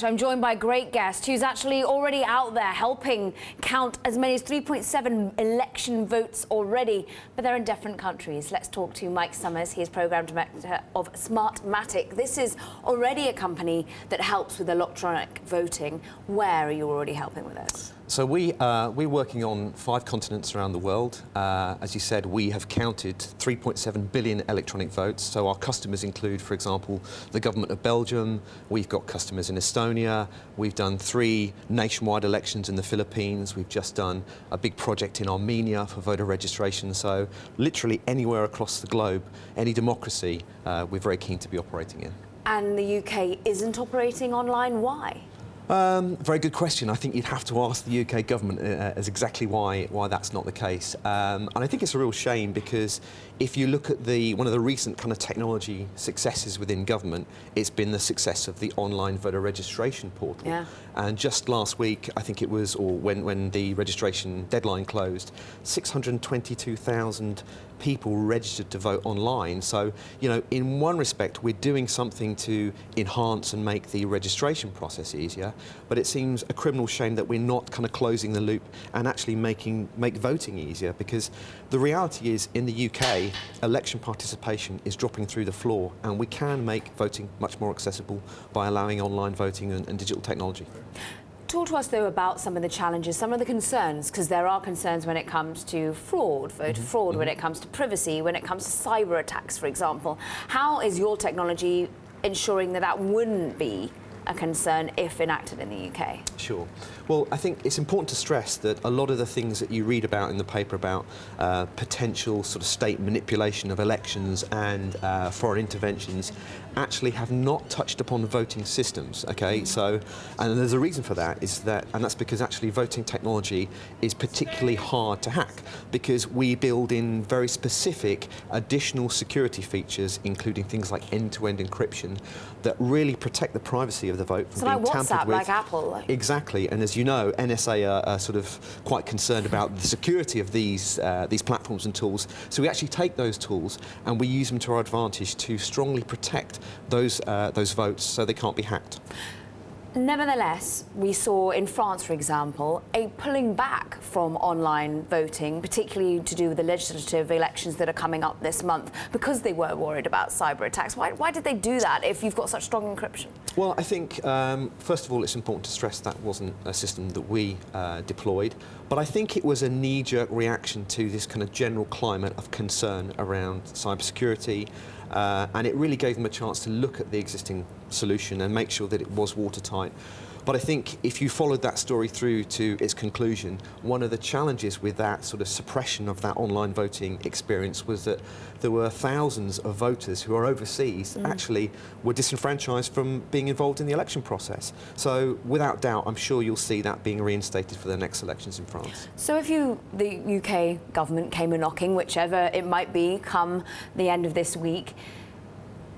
I'm joined by a great guest who's actually already out there helping count as many as 3.7 election votes already, but they're in different countries. Let's talk to Mike Summers. He is Programme Director of Smartmatic. This is already a company that helps with electronic voting. Where are you already helping with this? So we're working on 5 continents around the world. As you said, we have counted 3.7 billion electronic votes. So our customers include, for example, the government of Belgium. We've got customers in Estonia. We've done 3 nationwide elections in the Philippines. We've just done a big project in Armenia for voter registration. So literally anywhere across the globe, any democracy, we're very keen to be operating in. And the UK isn't operating online. Why? Very good question. I think you'd have to ask the UK government as exactly why that's not the case. And I think it's a real shame because if you look at one of the recent kind of technology successes within government, it's been the success of the online voter registration portal. Yeah. And just last week, I think it was, or when the registration deadline closed, 622,000 people registered to vote online. So, you know, in one respect, we're doing something to enhance and make the registration process easier, but it seems a criminal shame that we're not kind of closing the loop and actually make voting easier, because the reality is in the UK, election participation is dropping through the floor, and we can make voting much more accessible by allowing online voting and digital technology. Talk to us, though, about some of the challenges, some of the concerns, because there are concerns when it comes to fraud, voter fraud, when it comes to privacy, when it comes to cyber attacks, for example. How is your technology ensuring that that wouldn't be a concern if enacted in the UK? Sure. Well, I think it's important to stress that a lot of the things that you read about in the paper about potential sort of state manipulation of elections and foreign interventions actually have not touched upon voting systems, okay? So, and there's a reason for that, and that's because actually voting technology is particularly hard to hack, because we build in very specific additional security features, including things like end-to-end encryption, that really protect the privacy of the vote from being like tampered WhatsApp, with. like Apple. Exactly, and as you know, NSA are sort of quite concerned about the security of these platforms and tools. So we actually take those tools and we use them to our advantage to strongly protect those votes so they can't be hacked. Nevertheless, we saw in France, for example, a pulling back from online voting, particularly to do with the legislative elections that are coming up this month, because they were worried about cyber attacks. Why did they do that if you've got such strong encryption? Well, I think, first of all, it's important to stress that wasn't a system that we deployed, but I think it was a knee-jerk reaction to this kind of general climate of concern around cybersecurity, and it really gave them a chance to look at the existing solution and make sure that it was watertight. But I think if you followed that story through to its conclusion, one of the challenges with that sort of suppression of that online voting experience was that there were thousands of voters who are overseas that actually were disenfranchised from being involved in the election process. So without doubt, I'm sure you'll see that being reinstated for the next elections in France. So if the UK government came a-knocking, whichever it might be, come the end of this week,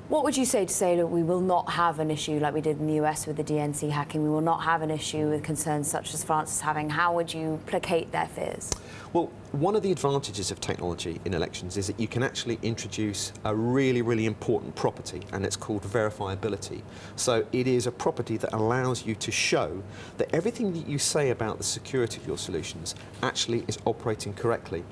what would you say that we will not have an issue like we did in the US with the DNC hacking? We will not have an issue with concerns such as France is having. How would you placate their fears? Well, one of the advantages of technology in elections is that you can actually introduce a really, really important property, and it's called verifiability. So it is a property that allows you to show that everything that you say about the security of your solutions actually is operating correctly.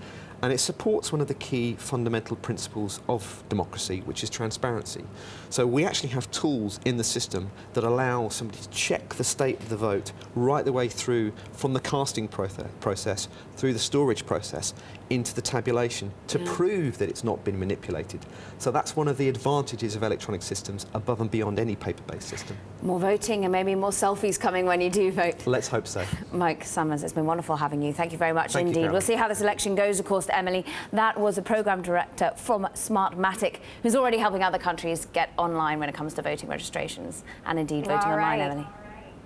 And it supports one of the key fundamental principles of democracy, which is transparency. So we actually have tools in the system that allow somebody to check the state of the vote right the way through from the casting process through the storage process into the tabulation to prove that it's not been manipulated. So that's one of the advantages of electronic systems above and beyond any paper-based system. More voting and maybe more selfies coming when you do vote. Let's hope so. Mike Summers, it's been wonderful having you. Thank you very much indeed. We'll see how this election goes, of course, to Emily. That was a Programme Director from Smartmatic, who's already helping other countries get online when it comes to voting registrations and indeed voting online, Emily.